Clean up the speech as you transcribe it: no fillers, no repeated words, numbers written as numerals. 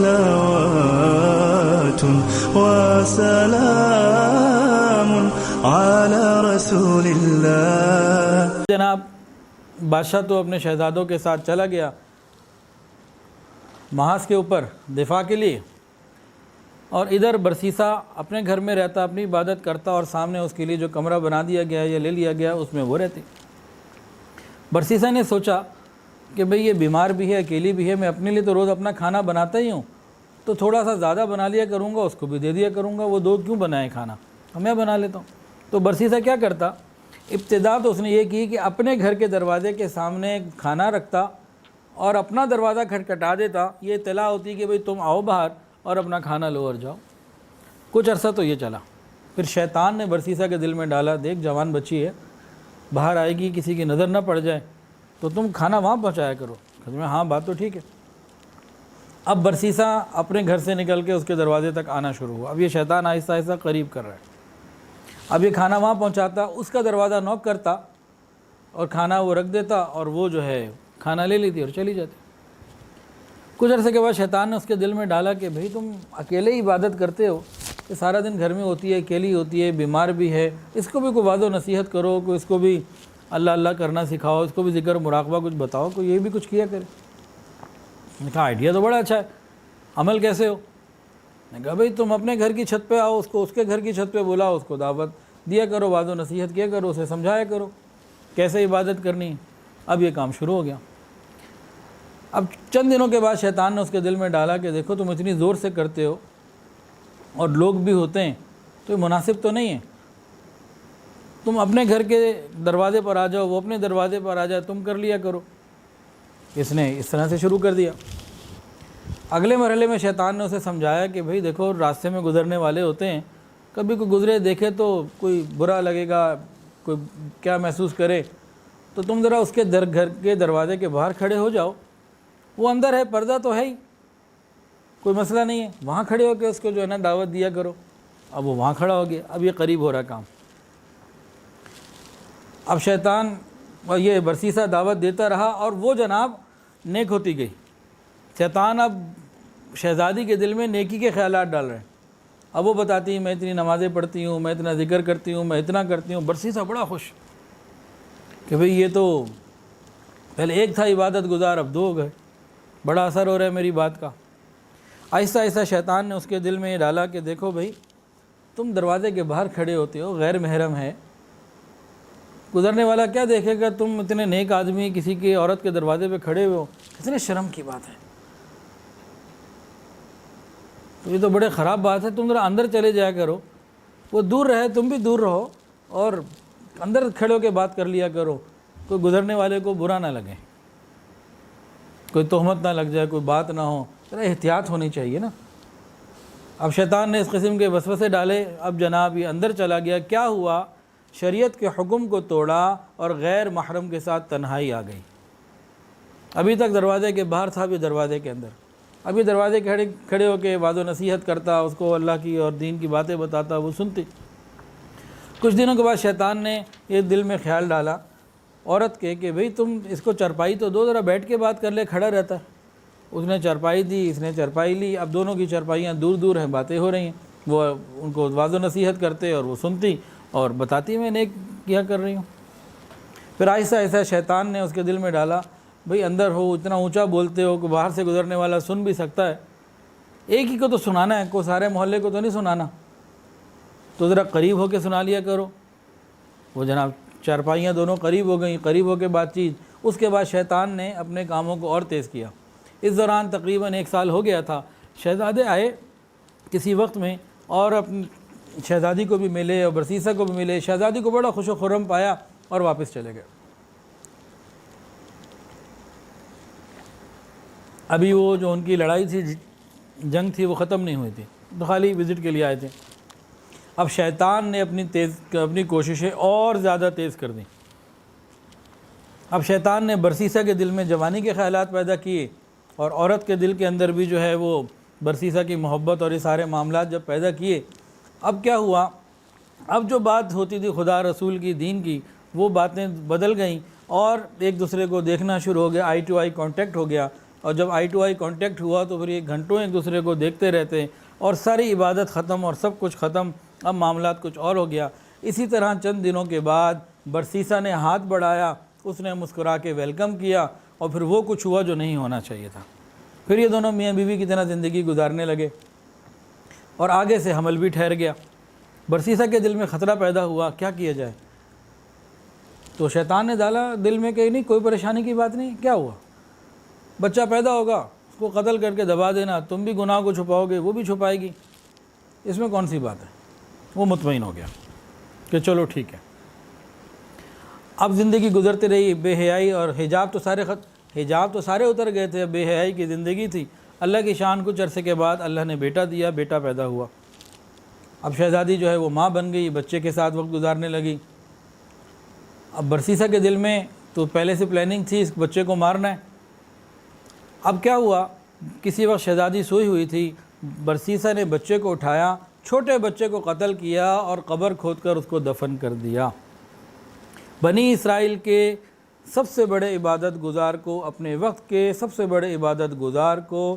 صلوات وسلام على رسول اللہ. جناب بادشاہ تو اپنے شہزادوں کے ساتھ چلا گیا محاذ کے اوپر دفاع کے لیے، اور ادھر برسیسا اپنے گھر میں رہتا، اپنی عبادت کرتا، اور سامنے اس کے لیے جو کمرہ بنا دیا گیا یا لے لیا گیا اس میں وہ رہتی. برسیسا نے سوچا کہ بھئی یہ بیمار بھی ہے، اکیلی بھی ہے، میں اپنے لیے تو روز اپنا کھانا بناتا ہی ہوں، تو تھوڑا سا زیادہ بنا لیا کروں گا، اس کو بھی دے دیا کروں گا، وہ دو کیوں بنائے کھانا، میں بنا لیتا ہوں. تو برسیسا کیا کرتا، ابتدا تو اس نے یہ کی کہ اپنے گھر کے دروازے کے سامنے کھانا رکھتا اور اپنا دروازہ کھٹکھٹا دیتا، یہ اطلاع ہوتی کہ بھئی تم آؤ باہر اور اپنا کھانا لو اور جاؤ. کچھ عرصہ تو یہ چلا. پھر شیطان نے برسیسا کے دل میں ڈالا، دیکھ جوان بچی ہے، باہر آئے گی، کسی کی نظر نہ پڑ جائے تو تم کھانا وہاں پہنچایا کرو. میں ہاں بات تو ٹھیک ہے. اب برسیسا اپنے گھر سے نکل کے اس کے دروازے تک آنا شروع ہوا. اب یہ شیطان آہستہ آہستہ قریب کر رہا ہے. اب یہ کھانا وہاں پہنچاتا، اس کا دروازہ نوک کرتا اور کھانا وہ رکھ دیتا، اور وہ جو ہے کھانا لے لیتی اور چلی جاتی. کچھ عرصے کے بعد شیطان نے اس کے دل میں ڈالا کہ بھئی تم اکیلے ہی عبادت کرتے ہو، کہ سارا دن گھر میں ہوتی ہے، اکیلی ہوتی ہے، بیمار بھی ہے، اس کو بھی کوئی وعظ و نصیحت کرو، کوئی اس کو بھی اللہ اللہ کرنا سکھاؤ، اس کو بھی ذکر مراقبہ کچھ بتاؤ، کوئی یہ بھی کچھ کیا کرے. میں نے کہا آئیڈیا تو بڑا اچھا ہے، عمل کیسے ہو؟ میں نے کہا بھئی تم اپنے گھر کی چھت پہ آؤ، اس کو اس کے گھر کی چھت پہ بلاؤ، اس کو دعوت دیا کرو، وعظ و نصیحت کیا کرو، اسے سمجھایا کرو کیسے عبادت کرنی ہے. اب یہ کام شروع ہو گیا. اب چند دنوں کے بعد شیطان نے اس کے دل میں ڈالا کہ دیکھو تم اتنی زور سے کرتے ہو اور لوگ بھی ہوتے ہیں تو یہ مناسب تو نہیں ہے، تم اپنے گھر کے دروازے پر آ جاؤ، وہ اپنے دروازے پر آ جائے، تم کر لیا کرو. اس نے اس طرح سے شروع کر دیا. اگلے مرحلے میں شیطان نے اسے سمجھایا کہ بھئی دیکھو راستے میں گزرنے والے ہوتے ہیں، کبھی کوئی گزرے دیکھے تو کوئی برا لگے گا، کوئی کیا محسوس کرے، تو تم ذرا اس کے گھر کے دروازے کے باہر کھڑے ہو جاؤ، وہ اندر ہے، پردہ تو ہے ہی، کوئی مسئلہ نہیں ہے، وہاں کھڑے ہو کے اس کو جو ہے نا دعوت دیا کرو. اب وہ وہاں کھڑا ہو گیا. اب یہ قریب ہو رہا کام. اب شیطان اور یہ برسیسا دعوت دیتا رہا اور وہ جناب نیک ہوتی گئی. شیطان اب شہزادی کے دل میں نیکی کے خیالات ڈال رہے ہیں. اب وہ بتاتی میں اتنی نمازیں پڑھتی ہوں، میں اتنا ذکر کرتی ہوں، میں اتنا کرتی ہوں. برسیسا بڑا خوش کہ بھئی یہ تو پہلے ایک تھا عبادت گزار، اب دو ہو گئے، بڑا اثر ہو رہا ہے میری بات کا. آہستہ آہستہ شیطان نے اس کے دل میں یہ ڈالا کہ دیکھو بھئی تم دروازے کے باہر کھڑے ہوتے ہو، غیر محرم ہے، گزرنے والا کیا دیکھے گا، تم اتنے نیک آدمی کسی کی عورت کے دروازے پہ کھڑے ہوئے ہو، کتنے شرم کی بات ہے، تو یہ تو بڑے خراب بات ہے، تم ذرا اندر چلے جایا کرو، وہ دور رہے تم بھی دور رہو، اور اندر کھڑے ہو کے بات کر لیا کرو، کوئی گزرنے والے کو برا نہ لگے، کوئی تہمت نہ لگ جائے، کوئی بات نہ ہو، ذرا احتیاط ہونی چاہیے نا. اب شیطان نے اس قسم کے وسوسے ڈالے. اب جناب یہ اندر چلا گیا. کیا ہوا؟ شریعت کے حکم کو توڑا اور غیر محرم کے ساتھ تنہائی آ گئی. ابھی تک دروازے کے باہر تھا، ابھی دروازے کے اندر. ابھی دروازے کھڑے ہو کے وعظ و نصیحت کرتا، اس کو اللہ کی اور دین کی باتیں بتاتا، وہ سنتی. کچھ دنوں کے بعد شیطان نے یہ دل میں خیال ڈالا عورت کے کہ بھئی تم اس کو چرپائی تو دو، ذرا بیٹھ کے بات کر لے، کھڑا رہتا ہے. اس نے چرپائی دی، اس نے چرپائی لی. اب دونوں کی چرپائیاں دور دور ہیں، باتیں ہو رہی ہیں. وہ ان کو وعظ و نصیحت کرتے اور وہ سنتی اور بتاتی میں نیک کیا کر رہی ہوں. پھر آہستہ آہستہ شیطان نے اس کے دل میں ڈالا بھئی اندر ہو، اتنا اونچا بولتے ہو کہ باہر سے گزرنے والا سن بھی سکتا ہے، ایک ہی کو تو سنانا ہے، کو سارے محلے کو تو نہیں سنانا، تو ذرا قریب ہو کے سنا لیا کرو. وہ جناب چارپائیاں دونوں قریب ہو گئیں، قریب ہو کے بات چیت. اس کے بعد شیطان نے اپنے کاموں کو اور تیز کیا. اس دوران تقریباً 1 سال ہو گیا تھا. شہزادے آئے کسی وقت میں اور اپنی شہزادی کو بھی ملے اور برسیسا کو بھی ملے. شہزادی کو بڑا خوش و خرم پایا اور واپس چلے گئے. ابھی وہ جو ان کی لڑائی تھی، جنگ تھی، وہ ختم نہیں ہوئی تھی، تو خالی وزٹ کے لیے آئے تھے. اب شیطان نے اپنی کوششیں اور زیادہ تیز کر دیں. اب شیطان نے برسیسا کے دل میں جوانی کے خیالات پیدا کیے اور عورت کے دل کے اندر بھی جو ہے وہ برسیسا کی محبت اور یہ سارے معاملات جب پیدا کیے. اب کیا ہوا؟ اب جو بات ہوتی تھی خدا رسول کی، دین کی، وہ باتیں بدل گئیں اور ایک دوسرے کو دیکھنا شروع ہو گیا، آئی ٹو آئی کانٹیکٹ ہو گیا. اور جب آئی ٹو آئی کانٹیکٹ ہوا تو پھر یہ گھنٹوں ایک دوسرے کو دیکھتے رہتے اور ساری عبادت ختم اور سب کچھ ختم، اب معاملات کچھ اور ہو گیا۔ اسی طرح چند دنوں کے بعد برسیسا نے ہاتھ بڑھایا، اس نے مسکرا کے ویلکم کیا، اور پھر وہ کچھ ہوا جو نہیں ہونا چاہیے تھا۔ پھر یہ دونوں میاں بیوی کی طرح زندگی گزارنے لگے اور آگے سے حمل بھی ٹھہر گیا۔ برسیسا کے دل میں خطرہ پیدا ہوا، کیا کیا جائے؟ تو شیطان نے ڈالا دل میں کہ نہیں، کوئی پریشانی کی بات نہیں، کیا ہوا، بچہ پیدا ہوگا، اس کو قتل کر کے دبا دینا، تم بھی گناہ کو چھپاؤ گے، وہ بھی چھپائے گی، اس میں کون سی بات ہے؟ وہ مطمئن ہو گیا کہ چلو ٹھیک ہے۔ اب زندگی گزرتی رہی، بے حیائی اور حجاب تو سارے اتر گئے تھے، اب بے حیائی کی زندگی تھی۔ اللہ کی شان، کچھ عرصے کے بعد اللہ نے بیٹا دیا، بیٹا پیدا ہوا۔ اب شہزادی جو ہے وہ ماں بن گئی، بچے کے ساتھ وقت گزارنے لگی۔ اب برسیسا کے دل میں تو پہلے سے پلاننگ تھی اس بچے کو مارنا ہے۔ اب کیا ہوا، کسی وقت شہزادی سوئی ہوئی تھی، برسیسا نے بچے کو اٹھایا، چھوٹے بچے کو قتل کیا اور قبر کھود کر اس کو دفن کر دیا۔ بنی اسرائیل کے سب سے بڑے عبادت گزار کو، اپنے وقت کے سب سے بڑے عبادت گزار کو